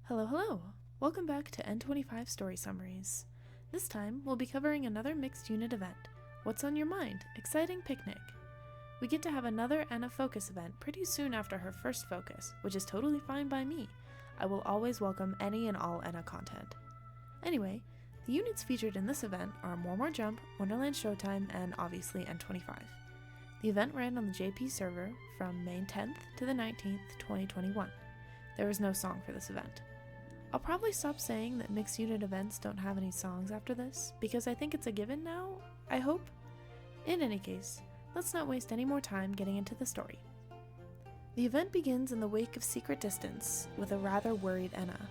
Hello, hello! Welcome back to N25 Story Summaries. This time, we'll be covering another mixed unit event. What's on your mind? Exciting picnic! We get to have another Enna focus event pretty soon after her first focus, which is totally fine by me. I will always welcome any and all Enna content. Anyway, the units featured in this event are More Jump, Wonderland Showtime, and obviously N25. The event ran on the JP server from May 10th to the 19th, 2021. There was no song for this event. I'll probably stop saying that mixed unit events don't have any songs after this, because I think it's a given now, I hope. In any case, let's not waste any more time getting into the story. The event begins in the wake of Secret Distance, with a rather worried Enna.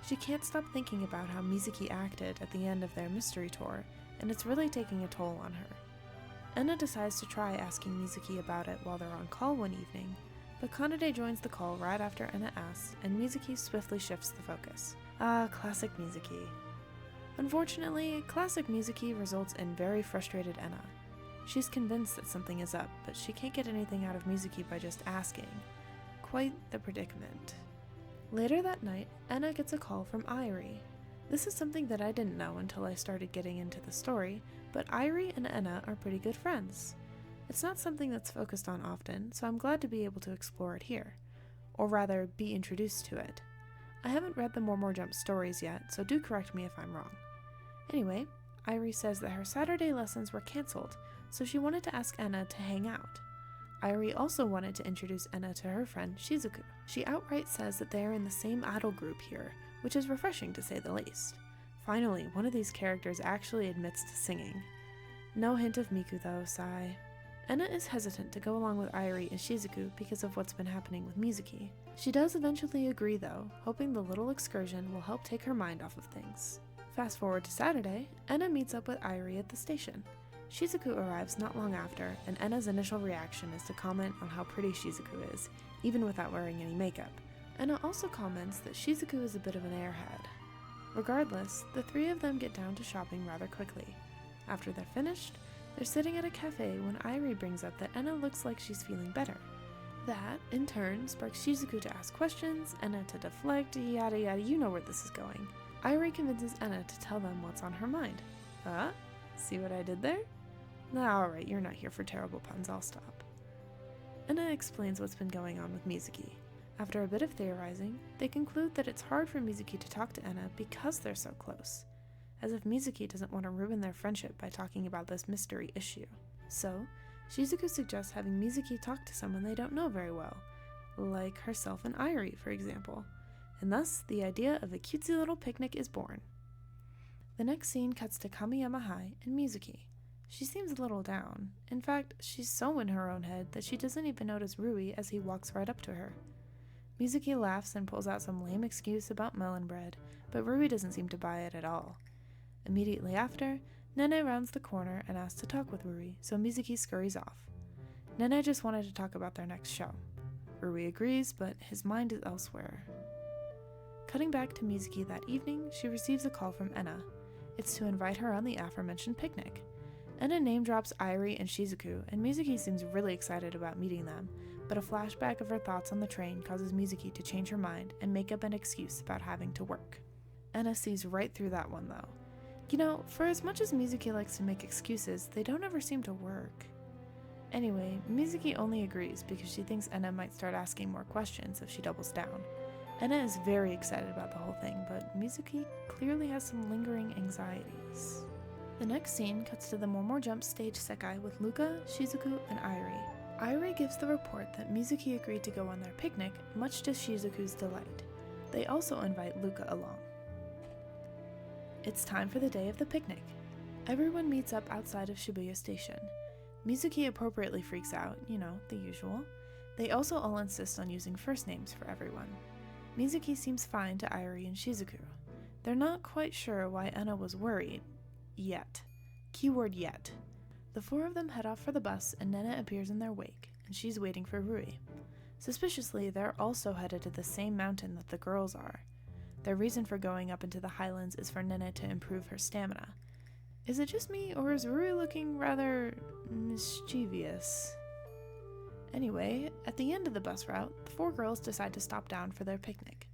She can't stop thinking about how Musique acted at the end of their mystery tour, and it's really taking a toll on her. Enna decides to try asking Musique about it while they're on call one evening, but Kanade joins the call right after Enna asks, and Musique swiftly shifts the focus. Ah, classic Musique. Unfortunately, classic Musique results in very frustrated Enna. She's convinced that something is up, but she can't get anything out of Musique by just asking. Quite the predicament. Later that night, Enna gets a call from Irie. This is something that I didn't know until I started getting into the story, but Irie and Enna are pretty good friends. It's not something that's focused on often, so I'm glad to be able to explore it here. Or rather, be introduced to it. I haven't read the More Jump stories yet, so do correct me if I'm wrong. Anyway, Irie says that her Saturday lessons were cancelled, so she wanted to ask Enna to hang out. Irie also wanted to introduce Enna to her friend Shizuku. She outright says that they are in the same idol group here, which is refreshing to say the least. Finally, one of these characters actually admits to singing. No hint of Miku though, sigh. Enna is hesitant to go along with Irie and Shizuku because of what's been happening with Musique. She does eventually agree though, hoping the little excursion will help take her mind off of things. Fast forward to Saturday, Enna meets up with Irie at the station. Shizuku arrives not long after, and Enna's initial reaction is to comment on how pretty Shizuku is, even without wearing any makeup. Enna also comments that Shizuku is a bit of an airhead. Regardless, the three of them get down to shopping rather quickly. After they're finished, they're sitting at a cafe when Irie brings up that Enna looks like she's feeling better. That, in turn, sparks Shizuku to ask questions, Enna to deflect, yada yada, you know where this is going. Irie convinces Enna to tell them what's on her mind. See what I did there? Nah, alright, you're not here for terrible puns, I'll stop. Enna explains what's been going on with Musique. After a bit of theorizing, they conclude that it's hard for Musique to talk to Enna because they're so close. As if Musique doesn't want to ruin their friendship by talking about this mystery issue. So, Shizuku suggests having Musique talk to someone they don't know very well, like herself and Irie, for example, and thus the idea of a cutesy little picnic is born. The next scene cuts to Kamiyama High and Musique. She seems a little down. In fact, she's so in her own head that she doesn't even notice Rui as he walks right up to her. Musique laughs and pulls out some lame excuse about melon bread, but Rui doesn't seem to buy it at all. Immediately after, Nene rounds the corner and asks to talk with Rui, so Musique scurries off. Nene just wanted to talk about their next show. Rui agrees, but his mind is elsewhere. Cutting back to Musique that evening, she receives a call from Enna. It's to invite her on the aforementioned picnic. Enna name drops Irie and Shizuku, and Musique seems really excited about meeting them, but a flashback of her thoughts on the train causes Musique to change her mind and make up an excuse about having to work. Enna sees right through that one though. You know, for as much as Musique likes to make excuses, they don't ever seem to work. Anyway, Musique only agrees because she thinks Enna might start asking more questions if she doubles down. Enna is very excited about the whole thing, but Musique clearly has some lingering anxieties. The next scene cuts to the More Jump stage sekai with Luca, Shizuku, and Irie. Irie gives the report that Musique agreed to go on their picnic, much to Shizuku's delight. They also invite Luca along. It's time for the day of the picnic. Everyone meets up outside of Shibuya Station. Musique appropriately freaks out, the usual. They also all insist on using first names for everyone. Musique seems fine to Irie and Shizuku. They're not quite sure why Enna was worried. Yet. Keyword yet. The four of them head off for the bus and Nene appears in their wake, and she's waiting for Rui. Suspiciously, they're also headed to the same mountain that the girls are. Their reason for going up into the highlands is for Nene to improve her stamina. Is it just me, or is Rui looking rather mischievous? Anyway, at the end of the bus route, the four girls decide to stop down for their picnic.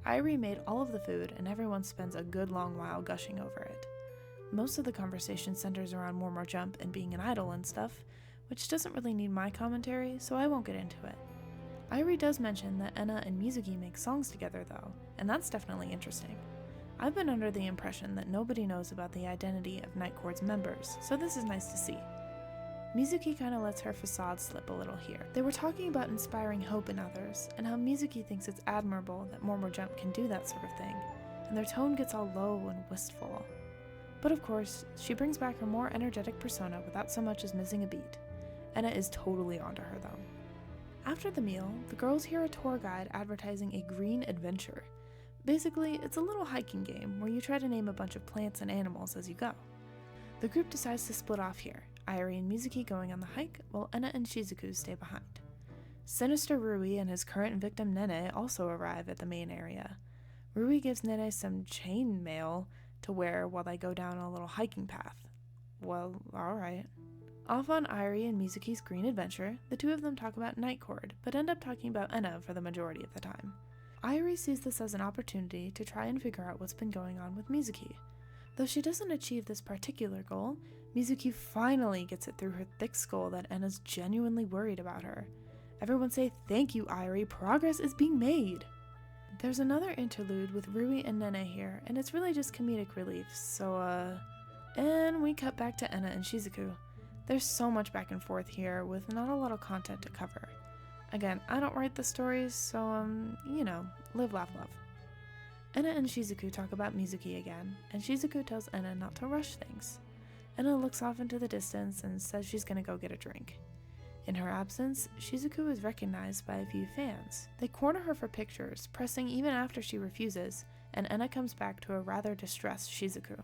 Irie made all of the food, and everyone spends a good long while gushing over it. Most of the conversation centers around Mormor Jump and being an idol and stuff, which doesn't really need my commentary, so I won't get into it. Irie does mention that Enna and Musique make songs together though, and that's definitely interesting. I've been under the impression that nobody knows about the identity of Night Court's members, so this is nice to see. Musique kinda lets her facade slip a little here. They were talking about inspiring hope in others, and how Musique thinks it's admirable that Mormor Jump can do that sort of thing, and their tone gets all low and wistful. But of course, she brings back her more energetic persona without so much as missing a beat. Enna is totally onto her though. After the meal, the girls hear a tour guide advertising a green adventure. Basically, it's a little hiking game where you try to name a bunch of plants and animals as you go. The group decides to split off here, Irie and Musique going on the hike, while Enna and Shizuku stay behind. Sinister Rui and his current victim Nene also arrive at the main area. Rui gives Nene some chain mail to wear while they go down a little hiking path. Well, alright. Off on Irie and Mizuki's green adventure, the two of them talk about Night Court, but end up talking about Enna for the majority of the time. Irie sees this as an opportunity to try and figure out what's been going on with Musique. Though she doesn't achieve this particular goal, Musique finally gets it through her thick skull that Enna's genuinely worried about her. Everyone say, "Thank you, Irie, progress is being made!" There's another interlude with Rui and Nene here, and it's really just comedic relief, and we cut back to Enna and Shizuku. There's so much back and forth here, with not a lot of content to cover. Again, I don't write the stories, so, live, laugh, love. Enna and Shizuku talk about Musique again, and Shizuku tells Enna not to rush things. Enna looks off into the distance and says she's gonna go get a drink. In her absence, Shizuku is recognized by a few fans. They corner her for pictures, pressing even after she refuses, and Enna comes back to a rather distressed Shizuku.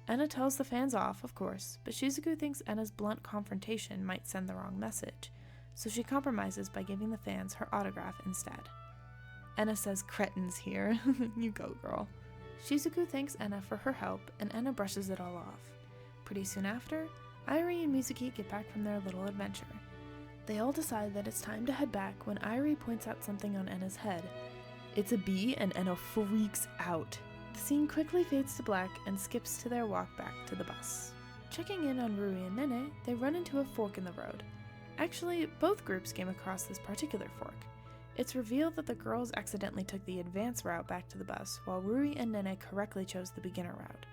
Enna tells the fans off, of course, but Shizuku thinks Enna's blunt confrontation might send the wrong message, so she compromises by giving the fans her autograph instead. Enna says cretins here. You go, girl. Shizuku thanks Enna for her help, and Enna brushes it all off. Pretty soon after, Irie and Musique get back from their little adventure. They all decide that it's time to head back when Irie points out something on Enna's head. It's a bee, and Enna freaks out. The scene quickly fades to black and skips to their walk back to the bus. Checking in on Rui and Nene, they run into a fork in the road. Actually, both groups came across this particular fork. It's revealed that the girls accidentally took the advanced route back to the bus, while Rui and Nene correctly chose the beginner route.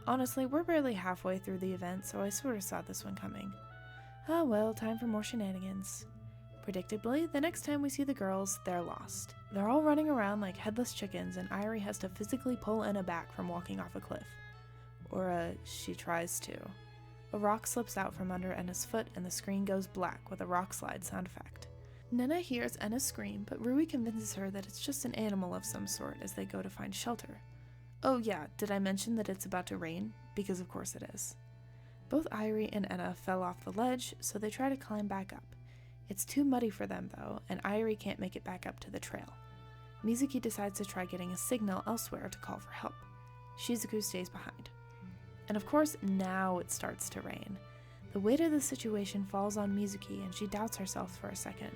Honestly, we're barely halfway through the event, so I sort of saw this one coming. Ah well, time for more shenanigans. Predictably, the next time we see the girls, they're lost. They're all running around like headless chickens, and Irie has to physically pull Enna back from walking off a cliff. Or, she tries to. A rock slips out from under Enna's foot, and the screen goes black with a rock slide sound effect. Nena hears Enna scream, but Rui convinces her that it's just an animal of some sort as they go to find shelter. Oh yeah, did I mention that it's about to rain? Because of course it is. Both Irie and Enna fell off the ledge, so they try to climb back up. It's too muddy for them though, and Irie can't make it back up to the trail. Musique decides to try getting a signal elsewhere to call for help. Shizuku stays behind. And of course, now it starts to rain. The weight of the situation falls on Musique, and she doubts herself for a second.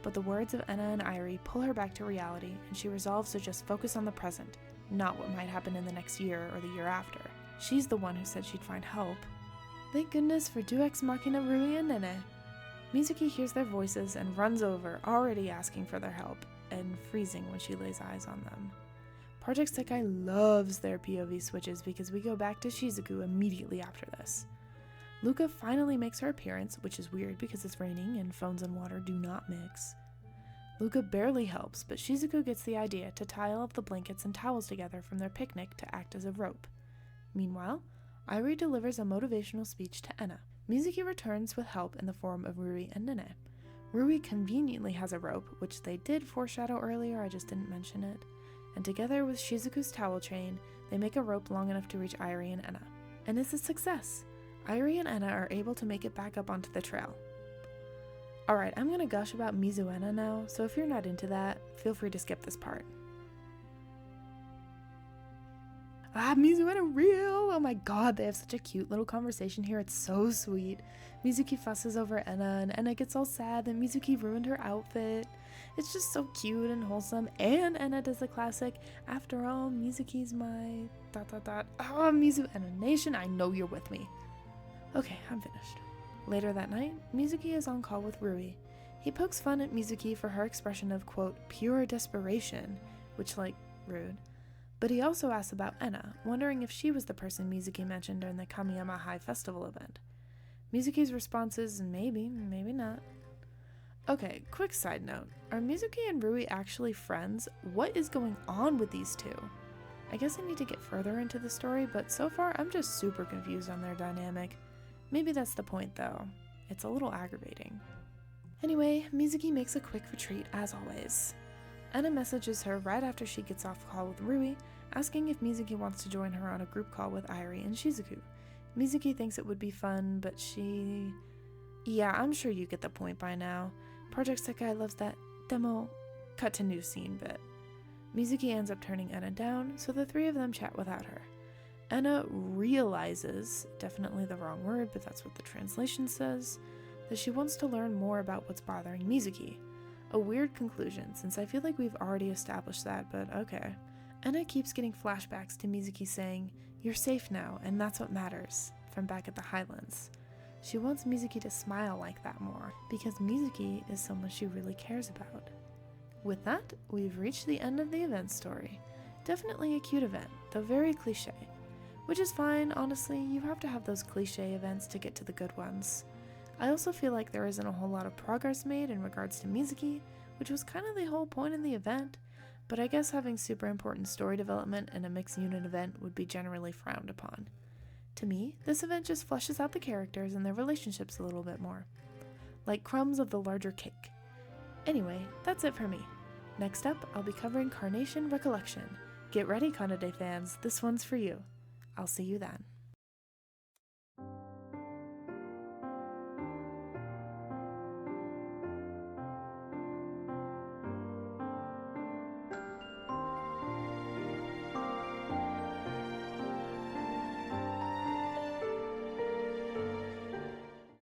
But the words of Enna and Irie pull her back to reality, and she resolves to just focus on the present, not what might happen in the next year or the year after. She's the one who said she'd find help. Thank goodness for Deus Ex Machina Rui and Nene. Musique hears their voices and runs over, already asking for their help, and freezing when she lays eyes on them. Project Sekai loves their POV switches because we go back to Shizuku immediately after this. Luca finally makes her appearance, which is weird because it's raining and phones and water do not mix. Luca barely helps, but Shizuku gets the idea to tie all of the blankets and towels together from their picnic to act as a rope. Meanwhile, Irie delivers a motivational speech to Enna. Musique returns with help in the form of Rui and Nene. Rui conveniently has a rope, which they did foreshadow earlier, I just didn't mention it, and together with Shizuku's towel chain, they make a rope long enough to reach Irie and Enna. And it's a success! Irie and Enna are able to make it back up onto the trail. Alright, I'm gonna gush about Mizuena now, so if you're not into that, feel free to skip this part. Mizu and real! Oh my god, they have such a cute little conversation here. It's so sweet. Mizuki fusses over Enna, and Enna gets all sad that Mizuki ruined her outfit. It's just so cute and wholesome, and Enna does the classic, after all, Mizuki's my... ... Oh, Mizu Enna Nation, I know you're with me. Okay, I'm finished. Later that night, Mizuki is on call with Rui. He pokes fun at Mizuki for her expression of, quote, pure desperation, which, like, rude. But he also asks about Enna, wondering if she was the person Mizuki mentioned during the Kamiyama High Festival event. Mizuki's response is maybe, maybe not. Okay, quick side note. Are Mizuki and Rui actually friends? What is going on with these two? I guess I need to get further into the story, but so far I'm just super confused on their dynamic. Maybe that's the point though. It's a little aggravating. Anyway, Mizuki makes a quick retreat as always. Enna messages her right after she gets off call with Rui, asking if Mizuki wants to join her on a group call with Airi and Shizuku. Mizuki thinks it would be fun, but she... Yeah, I'm sure you get the point by now. Project Sekai loves that demo. Cut to new scene bit. Mizuki ends up turning Enna down, so the three of them chat without her. Enna realizes, definitely the wrong word, but that's what the translation says, that she wants to learn more about what's bothering Mizuki. A weird conclusion, since I feel like we've already established that, but okay. Enna keeps getting flashbacks to Mizuki saying, "You're safe now, and that's what matters," from back at the Highlands. She wants Mizuki to smile like that more, because Mizuki is someone she really cares about. With that, we've reached the end of the event story. Definitely a cute event, though very cliche. Which is fine, honestly, you have to have those cliche events to get to the good ones. I also feel like there isn't a whole lot of progress made in regards to Mizuki, which was kind of the whole point of the event, but I guess having super important story development in a mixed unit event would be generally frowned upon. To me, this event just fleshes out the characters and their relationships a little bit more. Like crumbs of the larger cake. Anyway, that's it for me. Next up, I'll be covering Carnation Recollection. Get ready, Kanade fans, this one's for you. I'll see you then.